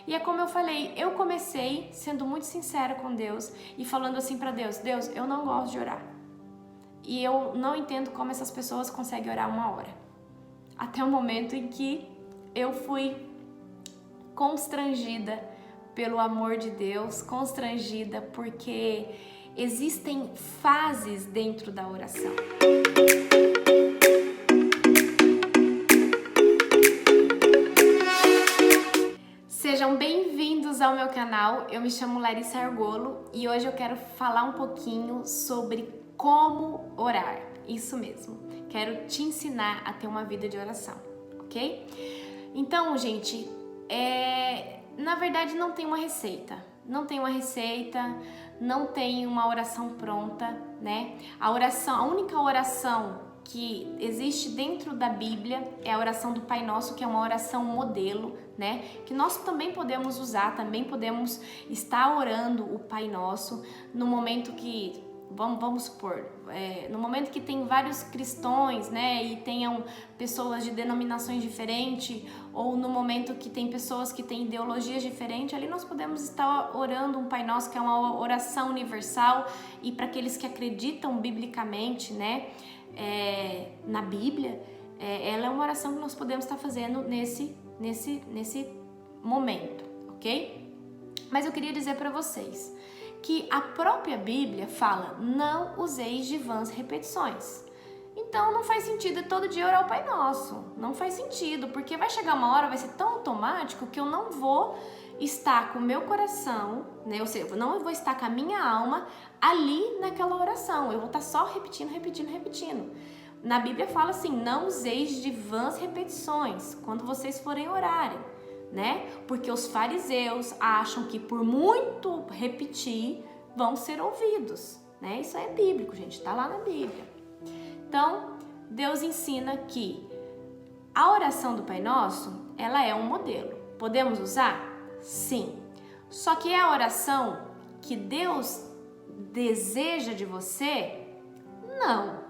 E é como eu falei, eu comecei sendo muito sincera com Deus e falando assim pra Deus, Deus, eu não gosto de orar. E eu não entendo como essas pessoas conseguem orar 1 hora. Até o momento em que eu fui constrangida pelo amor de Deus, constrangida porque existem fases dentro da oração. Sejam bem-vindos ao meu canal, eu me chamo Larissa Argolo e hoje eu quero falar um pouquinho sobre como orar, isso mesmo, quero te ensinar a ter uma vida de oração, ok? Então, gente, na verdade não tem uma receita, não tem uma oração pronta, né? A única oração que existe dentro da Bíblia é a oração do Pai Nosso, que é uma oração modelo, né? Que nós também podemos usar, também podemos estar orando o Pai Nosso no momento que, vamos supor, no momento que tem vários cristãos, né? E tenham pessoas de denominações diferentes, ou no momento que tem pessoas que têm ideologias diferentes, ali nós podemos estar orando um Pai Nosso, que é uma oração universal, e para aqueles que acreditam biblicamente, né? Na Bíblia, ela é uma oração que nós podemos estar fazendo nesse momento, ok? Mas eu queria dizer para vocês que a própria Bíblia fala, não useis de vãs repetições. Então não faz sentido todo dia orar o Pai Nosso, não faz sentido, porque vai chegar uma hora, vai ser tão automático que eu não vou estar com o meu coração, né? Ou seja, eu não vou estar com a minha alma ali naquela oração, eu vou estar só repetindo. Na Bíblia fala assim, não useis de vãs repetições quando vocês forem orarem, né? Porque os fariseus acham que por muito repetir vão ser ouvidos, né? Isso é bíblico, gente, tá lá na Bíblia. Então, Deus ensina que a oração do Pai Nosso, ela é um modelo. Podemos usar? Sim. Só que é a oração que Deus deseja de você? Não,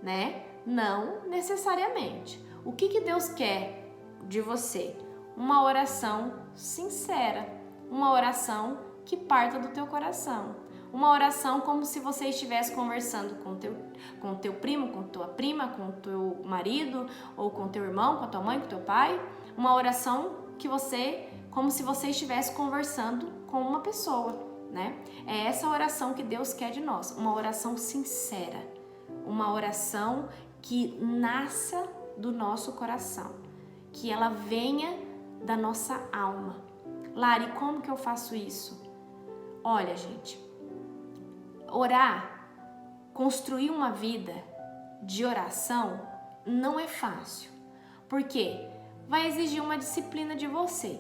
né? Não necessariamente. O que Deus quer de você? Uma oração sincera, uma oração que parta do teu coração, uma oração como se você estivesse conversando com teu primo, com tua prima, com teu marido, ou com teu irmão, com tua mãe, com teu pai, uma oração como se você estivesse conversando com uma pessoa, né? É essa oração que Deus quer de nós, uma oração sincera, uma oração que nasça do nosso coração, que ela venha da nossa alma. Lari, como que eu faço isso? Olha, gente, orar, construir uma vida de oração não é fácil, porque vai exigir uma disciplina de você.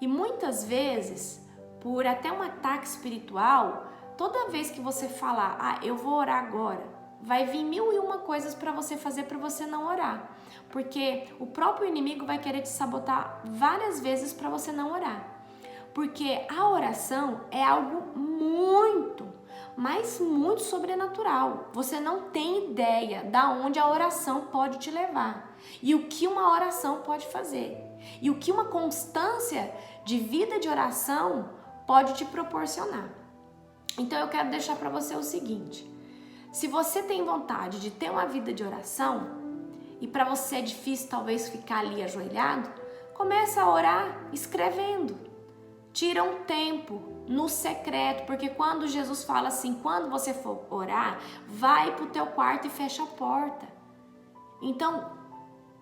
E muitas vezes, por até um ataque espiritual, toda vez que você falar, eu vou orar agora, vai vir 1001 coisas para você fazer para você não orar. Porque o próprio inimigo vai querer te sabotar várias vezes para você não orar. Porque a oração é algo muito, mas muito sobrenatural. Você não tem ideia da onde a oração pode te levar e o que uma oração pode fazer e o que uma constância de vida de oração pode te proporcionar. Então eu quero deixar para você o seguinte: se você tem vontade de ter uma vida de oração e para você é difícil talvez ficar ali ajoelhado, começa a orar escrevendo. Tira um tempo no secreto, porque quando Jesus fala assim, quando você for orar, vai pro teu quarto e fecha a porta. Então,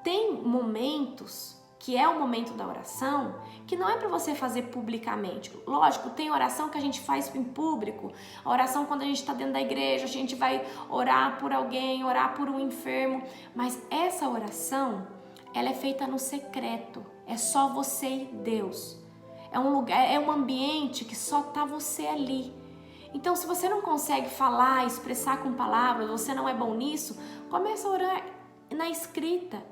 tem momentos que é o momento da oração, que não é para você fazer publicamente. Lógico, tem oração que a gente faz em público, a oração quando a gente está dentro da igreja, a gente vai orar por alguém, orar por um enfermo, mas essa oração, ela é feita no secreto, é só você e Deus. É um lugar, é um ambiente que só tá você ali. Então, se você não consegue falar, expressar com palavras, você não é bom nisso, começa a orar na escrita.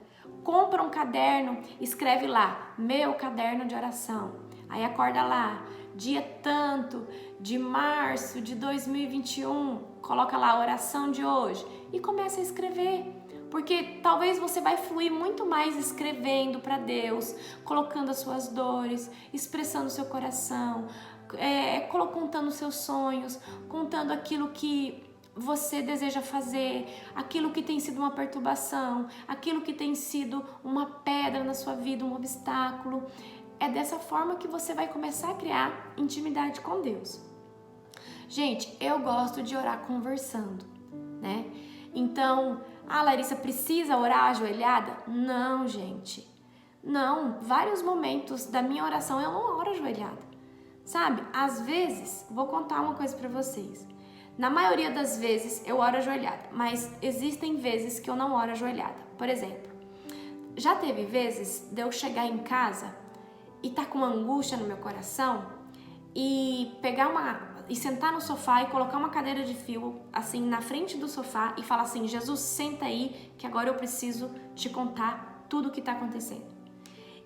Compra um caderno, escreve lá, meu caderno de oração. Aí acorda lá, dia tanto de março de 2021, coloca lá a oração de hoje e começa a escrever. Porque talvez você vai fluir muito mais escrevendo para Deus, colocando as suas dores, expressando o seu coração, contando os seus sonhos, contando aquilo que você deseja fazer, aquilo que tem sido uma perturbação, aquilo que tem sido uma pedra na sua vida, um obstáculo. É dessa forma que você vai começar a criar intimidade com Deus. Gente, eu gosto de orar conversando, né? Então, Larissa, precisa orar ajoelhada? Não, gente. Não, vários momentos da minha oração eu não oro ajoelhada. Sabe? Às vezes, vou contar uma coisa pra vocês. Na maioria das vezes eu oro ajoelhada, mas existem vezes que eu não oro ajoelhada. Por exemplo, já teve vezes de eu chegar em casa e tá com uma angústia no meu coração e e sentar no sofá e colocar uma cadeira de fio assim na frente do sofá e falar assim: Jesus, senta aí que agora eu preciso te contar tudo o que tá acontecendo.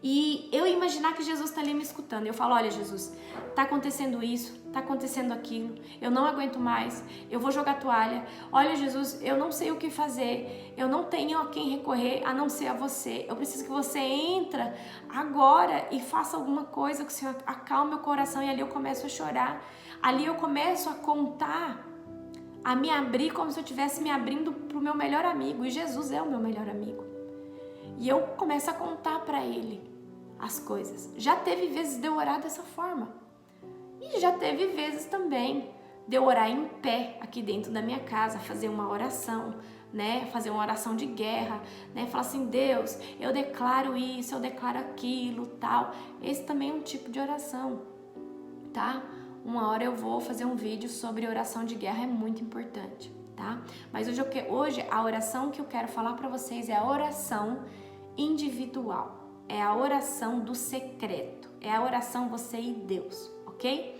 E eu imaginar que Jesus tá ali me escutando. Eu falo: olha, Jesus, tá acontecendo isso, tá acontecendo aquilo, eu não aguento mais, eu vou jogar toalha. Olha, Jesus, eu não sei o que fazer, eu não tenho a quem recorrer a não ser a você. Eu preciso que você entre agora e faça alguma coisa, que o Senhor acalme meu coração. E ali eu começo a chorar, ali eu começo a contar, a me abrir como se eu estivesse me abrindo pro meu melhor amigo. E Jesus é o meu melhor amigo. E eu começo a contar para ele as coisas. Já teve vezes de eu orar dessa forma. E já teve vezes também de eu orar em pé aqui dentro da minha casa, fazer uma oração, né? Fazer uma oração de guerra, né? Falar assim: Deus, eu declaro isso, eu declaro aquilo, tal. Esse também é um tipo de oração, tá? Uma hora eu vou fazer um vídeo sobre oração de guerra, é muito importante, tá? Mas hoje a oração que eu quero falar para vocês é a oração individual, é a oração do secreto, é a oração você e Deus, ok?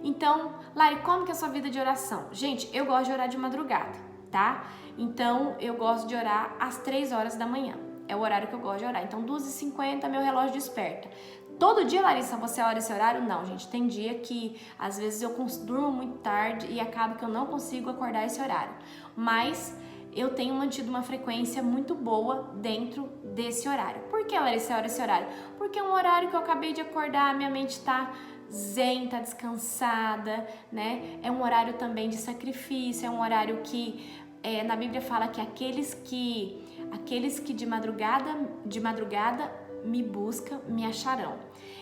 Então, Lari, como que é a sua vida de oração? Gente, eu gosto de orar de madrugada, tá? Então, eu gosto de orar às 3 horas da manhã, é o horário que eu gosto de orar. Então, 2h50 meu relógio desperta. Todo dia, Larissa, você ora esse horário? Não, gente, tem dia que às vezes eu durmo muito tarde e acaba que eu não consigo acordar esse horário, mas eu tenho mantido uma frequência muito boa dentro desse horário. Por que, Larissa, ora esse horário? Porque é um horário que eu acabei de acordar, minha mente tá zen, tá descansada, né? É um horário também de sacrifício, é um horário que na Bíblia fala que aqueles que de madrugada me buscam, me acharão.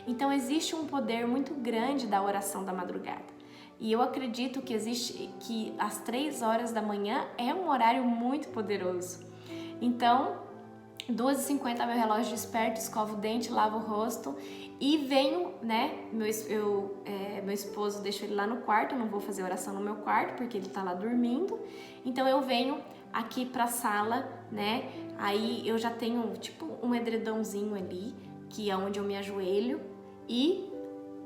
Então existe um poder muito grande da oração da madrugada. E eu acredito que às 3 horas da manhã é um horário muito poderoso. Então, 2h50 meu relógio desperta, escovo o dente, lavo o rosto e venho, né? Meu esposo, deixo ele lá no quarto, eu não vou fazer oração no meu quarto porque ele tá lá dormindo. Então eu venho aqui pra sala, né? Aí eu já tenho tipo um edredãozinho ali, que é onde eu me ajoelho e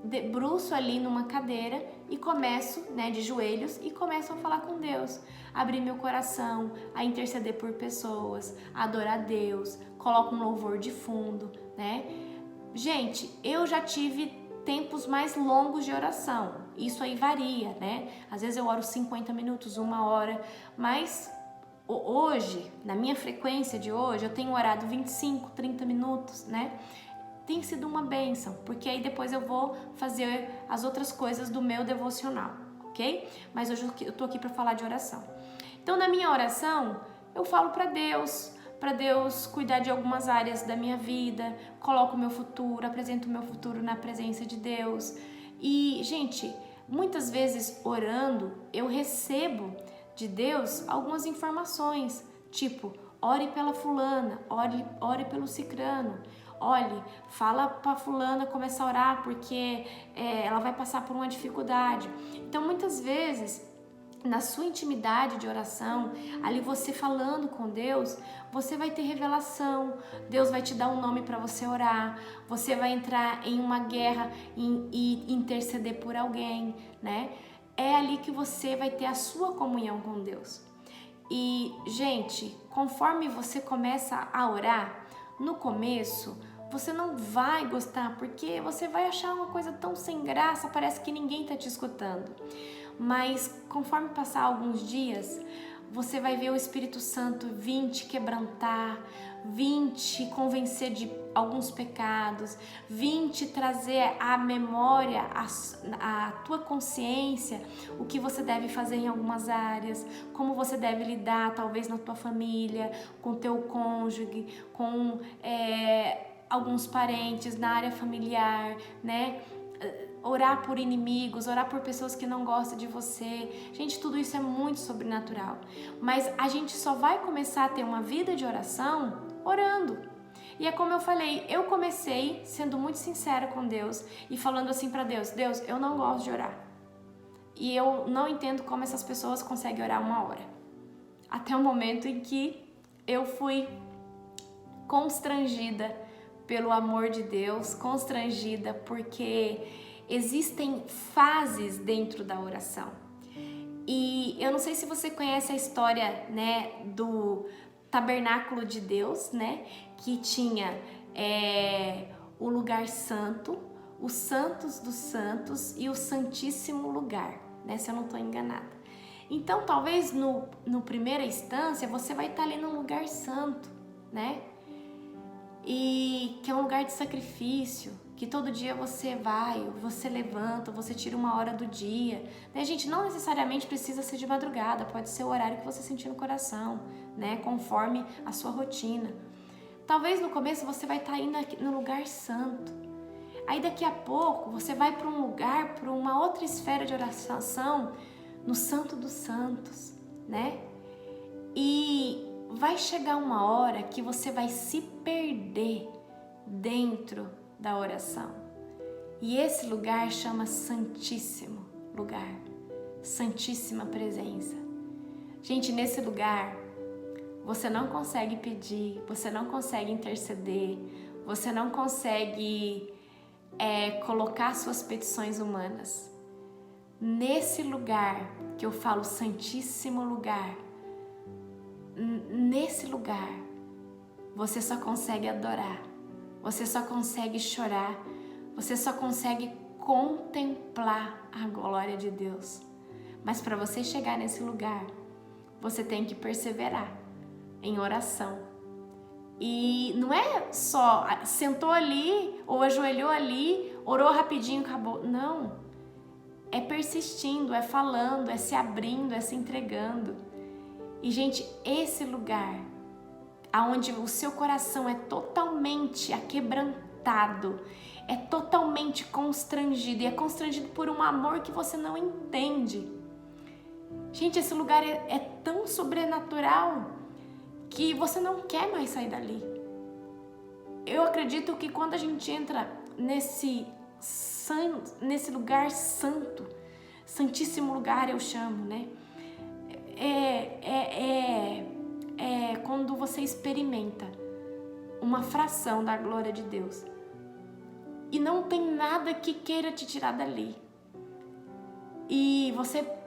debruço ali numa cadeira e começo, né, de joelhos e começo a falar com Deus, abrir meu coração, a interceder por pessoas, a adorar a Deus, coloco um louvor de fundo, né? Gente, eu já tive tempos mais longos de oração, isso aí varia, né? Às vezes eu oro 50 minutos, 1 hora, mas hoje, na minha frequência de hoje, eu tenho orado 25, 30 minutos, né? Tem sido uma bênção, porque aí depois eu vou fazer as outras coisas do meu devocional, ok? Mas hoje eu tô aqui para falar de oração. Então, na minha oração, eu falo para Deus cuidar de algumas áreas da minha vida, coloco o meu futuro, apresento o meu futuro na presença de Deus. E, gente, muitas vezes orando, eu recebo de Deus algumas informações, tipo, ore pela fulana, ore pelo cicrano. Olhe, fala pra fulana começar a orar porque ela vai passar por uma dificuldade. Então, muitas vezes, na sua intimidade de oração, ali você falando com Deus, você vai ter revelação. Deus vai te dar um nome para você orar. Você vai entrar em uma guerra e interceder por alguém, né? É ali que você vai ter a sua comunhão com Deus. E, gente, conforme você começa a orar, no começo, você não vai gostar, porque você vai achar uma coisa tão sem graça, parece que ninguém tá te escutando. Mas conforme passar alguns dias, você vai ver o Espírito Santo vir te quebrantar, vir te convencer de alguns pecados, vir te trazer à memória, a tua consciência, o que você deve fazer em algumas áreas, como você deve lidar talvez na tua família, com teu cônjuge, com alguns parentes, na área familiar, né? Orar por inimigos, orar por pessoas que não gostam de você. Gente, tudo isso é muito sobrenatural. Mas a gente só vai começar a ter uma vida de oração orando. E é como eu falei, eu comecei sendo muito sincera com Deus e falando assim para Deus: Deus, eu não gosto de orar. E eu não entendo como essas pessoas conseguem orar 1 hora. Até o momento em que eu fui constrangida pelo amor de Deus, constrangida porque existem fases dentro da oração. E eu não sei se você conhece a história, né, do tabernáculo de Deus, né, que tinha o lugar santo, os santos dos santos e o santíssimo lugar, né, se eu não estou enganada. Então, talvez no primeira instância você vai estar ali num lugar santo, né, e que é um lugar de sacrifício, que todo dia você vai, você levanta, você tira 1 hora do dia, né, gente? Não necessariamente precisa ser de madrugada, pode ser o horário que você sentir no coração, né, conforme a sua rotina. Talvez no começo você vai estar indo no lugar santo, aí daqui a pouco você vai para um lugar, para uma outra esfera de oração, no Santo dos Santos, né? E vai chegar 1 hora que você vai se perder dentro da oração. E esse lugar chama Santíssimo Lugar, Santíssima Presença. Gente, nesse lugar você não consegue pedir, você não consegue interceder, você não consegue colocar suas petições humanas. Nesse lugar que eu falo Santíssimo Lugar, nesse lugar você só consegue adorar, você só consegue chorar, você só consegue contemplar a glória de Deus. Mas para você chegar nesse lugar, você tem que perseverar em oração. E não é só sentou ali ou ajoelhou ali, orou rapidinho, acabou. Não. É persistindo, é falando, é se abrindo, é se entregando. E, gente, esse lugar aonde o seu coração é totalmente aquebrantado, é totalmente constrangido, e é constrangido por um amor que você não entende. Gente, esse lugar é tão sobrenatural que você não quer mais sair dali. Eu acredito que quando a gente entra nesse lugar santo, santíssimo lugar eu chamo, né? Quando você experimenta uma fração da glória de Deus e não tem nada que queira te tirar dali, e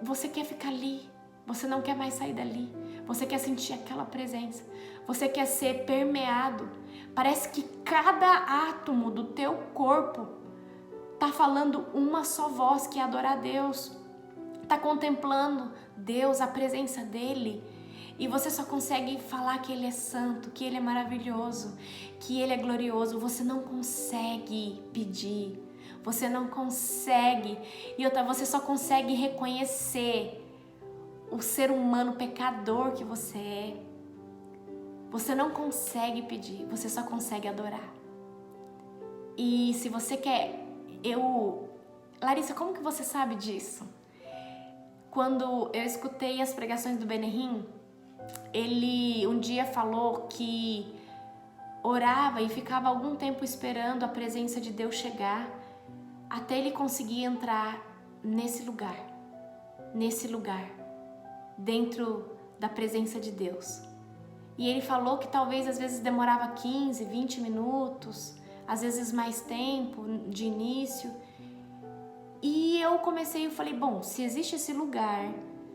você quer ficar ali, você não quer mais sair dali, você quer sentir aquela presença, você quer ser permeado. Parece que cada átomo do teu corpo tá falando uma só voz, que é adorar a Deus, tá contemplando Deus, a presença dele. E você só consegue falar que Ele é santo, que Ele é maravilhoso, que Ele é glorioso. Você não consegue pedir, você não consegue. E outra, você só consegue reconhecer o ser humano pecador que você é. Você não consegue pedir, você só consegue adorar. E se você quer... Larissa, como que você sabe disso? Quando eu escutei as pregações do Benihim, ele um dia falou que orava e ficava algum tempo esperando a presença de Deus chegar, até ele conseguir entrar nesse lugar, dentro da presença de Deus. E ele falou que talvez às vezes demorava 15, 20 minutos, às vezes mais tempo de início. E eu falei, bom, se existe esse lugar,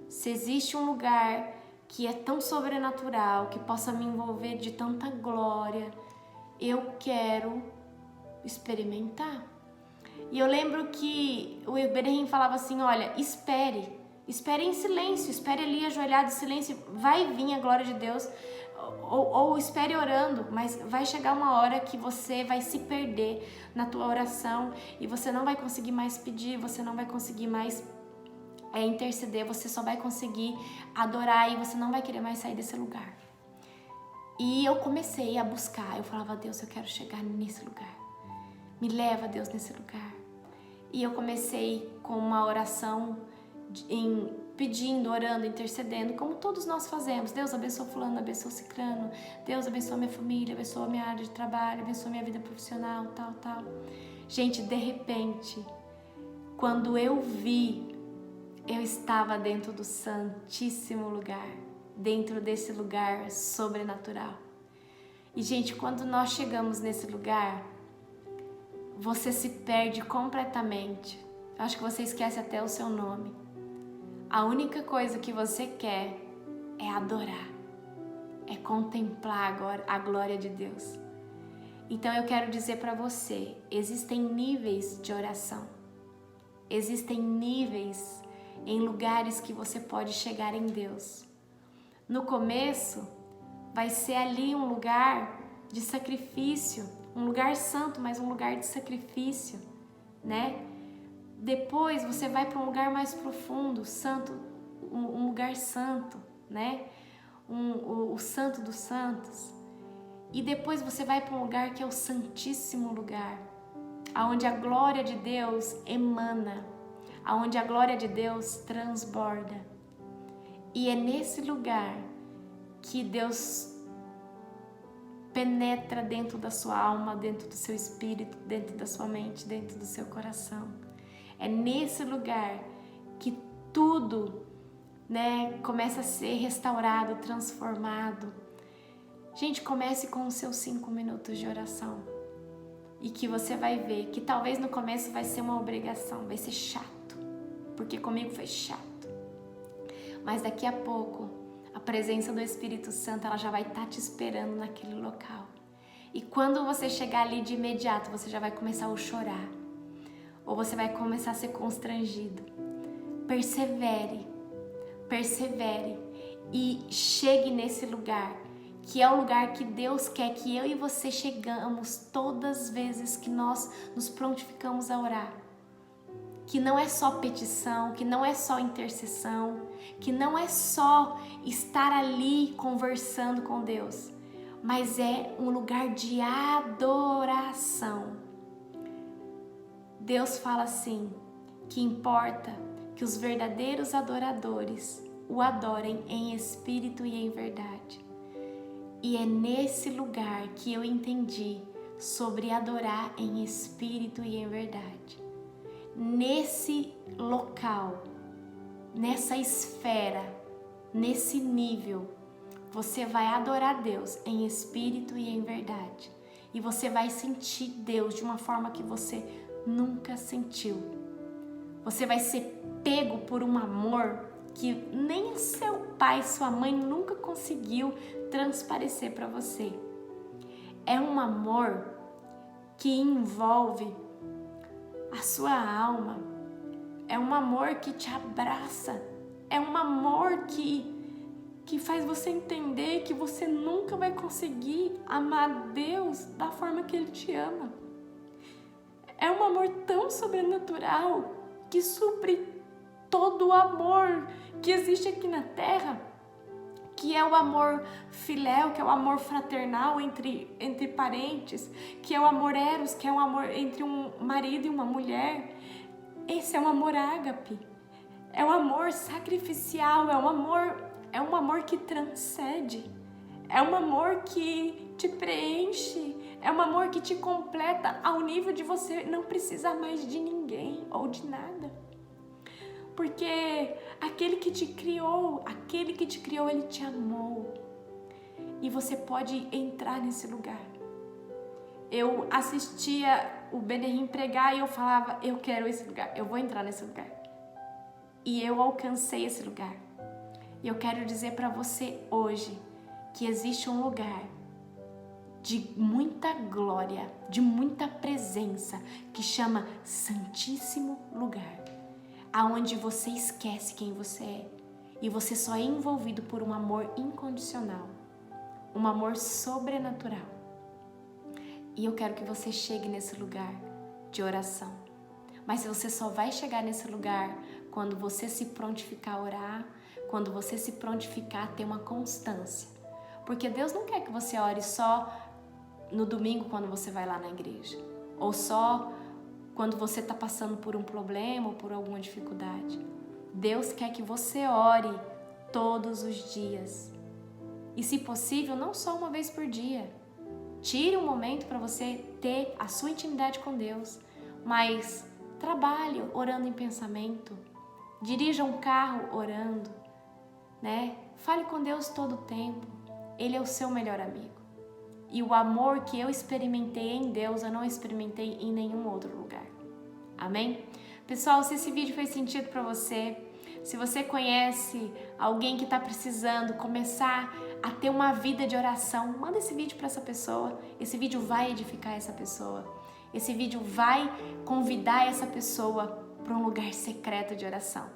se existe um lugar que é tão sobrenatural, que possa me envolver de tanta glória, eu quero experimentar. E eu lembro que o Benihim falava assim, olha, espere Espere em silêncio, espere ali ajoelhado em silêncio, vai vir a glória de Deus, ou espere orando, mas vai chegar uma hora que você vai se perder na tua oração e você não vai conseguir mais pedir, você não vai conseguir mais interceder, você só vai conseguir adorar e você não vai querer mais sair desse lugar. E eu comecei a buscar, eu falava, Deus, eu quero chegar nesse lugar, me leva, Deus, nesse lugar. E eu comecei com uma oração pedindo, orando, intercedendo, como todos nós fazemos. Deus abençoa fulano, abençoa ciclano, Deus abençoa minha família, abençoa minha área de trabalho, abençoa minha vida profissional, tal. Gente, de repente, quando eu vi, eu estava dentro do santíssimo lugar, dentro desse lugar sobrenatural. E, gente, quando nós chegamos nesse lugar, você se perde completamente. Eu acho que você esquece até o seu nome. A única coisa que você quer é adorar, é contemplar agora a glória de Deus. Então eu quero dizer para você, existem níveis de oração, existem níveis em lugares que você pode chegar em Deus. No começo, vai ser ali um lugar de sacrifício, um lugar santo, mas um lugar de sacrifício, né? Depois você vai para um lugar mais profundo, santo, um lugar santo, né? O santo dos santos. E depois você vai para um lugar que é o santíssimo lugar, aonde a glória de Deus emana, aonde a glória de Deus transborda. E é nesse lugar que Deus penetra dentro da sua alma, dentro do seu espírito, dentro da sua mente, dentro do seu coração. É nesse lugar que tudo, né, começa a ser restaurado, transformado. Gente, comece com os seus 5 minutos de oração. E que você vai ver que talvez no começo vai ser uma obrigação, vai ser chato. Porque comigo foi chato. Mas daqui a pouco, a presença do Espírito Santo, ela já vai estar te esperando naquele local. E quando você chegar ali de imediato, você já vai começar a chorar. Ou você vai começar a ser constrangido. Persevere e chegue nesse lugar, que é o lugar que Deus quer que eu e você chegamos todas as vezes que nós nos prontificamos a orar. Que não é só petição, que não é só intercessão, que não é só estar ali conversando com Deus, mas é um lugar de adoração. Deus fala assim, que importa que os verdadeiros adoradores o adorem em espírito e em verdade. E é nesse lugar que eu entendi sobre adorar em espírito e em verdade. Nesse local, nessa esfera, nesse nível, você vai adorar Deus em espírito e em verdade. E você vai sentir Deus de uma forma que você nunca sentiu. Você vai ser pego por um amor que nem seu pai, sua mãe nunca conseguiu transparecer para você. É um amor que envolve a sua alma. É um amor que te abraça. É um amor que faz você entender que você nunca vai conseguir amar Deus da forma que Ele te ama. É um amor tão sobrenatural que supre todo o amor que existe aqui na terra, que é o amor filéu, que é o amor fraternal entre parentes, que é o amor eros, que é o amor entre um marido e uma mulher. Esse é um amor ágape, é um amor sacrificial, é um amor que transcende, é um amor que te preenche, é um amor que te completa ao nível de você não precisar mais de ninguém ou de nada. Porque aquele que te criou, Ele te amou. E você pode entrar nesse lugar. Eu assistia o Benerim pregar e eu falava, eu quero esse lugar, eu vou entrar nesse lugar. E eu alcancei esse lugar. E eu quero dizer para você hoje que existe um lugar de muita glória, de muita presença, que chama Santíssimo Lugar. aonde você esquece quem você é e você só é envolvido por um amor incondicional, um amor sobrenatural. E eu quero que você chegue nesse lugar de oração. Mas você só vai chegar nesse lugar quando você se prontificar a orar, quando você se prontificar a ter uma constância. Porque Deus não quer que você ore só no domingo quando você vai lá na igreja, ou só quando você está passando por um problema ou por alguma dificuldade. Deus quer que você ore todos os dias. E se possível, não só uma vez por dia. Tire um momento para você ter a sua intimidade com Deus, mas trabalhe orando em pensamento, dirija um carro orando, né? Fale com Deus todo o tempo. Ele é o seu melhor amigo. E o amor que eu experimentei em Deus, eu não experimentei em nenhum outro lugar. Amém? Pessoal, se esse vídeo fez sentido para você, se você conhece alguém que está precisando começar a ter uma vida de oração, manda esse vídeo para essa pessoa. Esse vídeo vai edificar essa pessoa. Esse vídeo vai convidar essa pessoa para um lugar secreto de oração.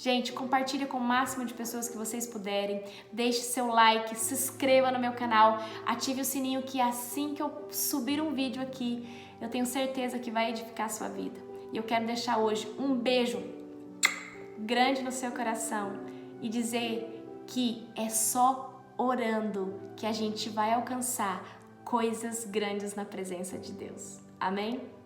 Gente, compartilhe com o máximo de pessoas que vocês puderem. Deixe seu like, se inscreva no meu canal, ative o sininho que assim que eu subir um vídeo aqui, eu tenho certeza que vai edificar a sua vida. E eu quero deixar hoje um beijo grande no seu coração e dizer que é só orando que a gente vai alcançar coisas grandes na presença de Deus. Amém?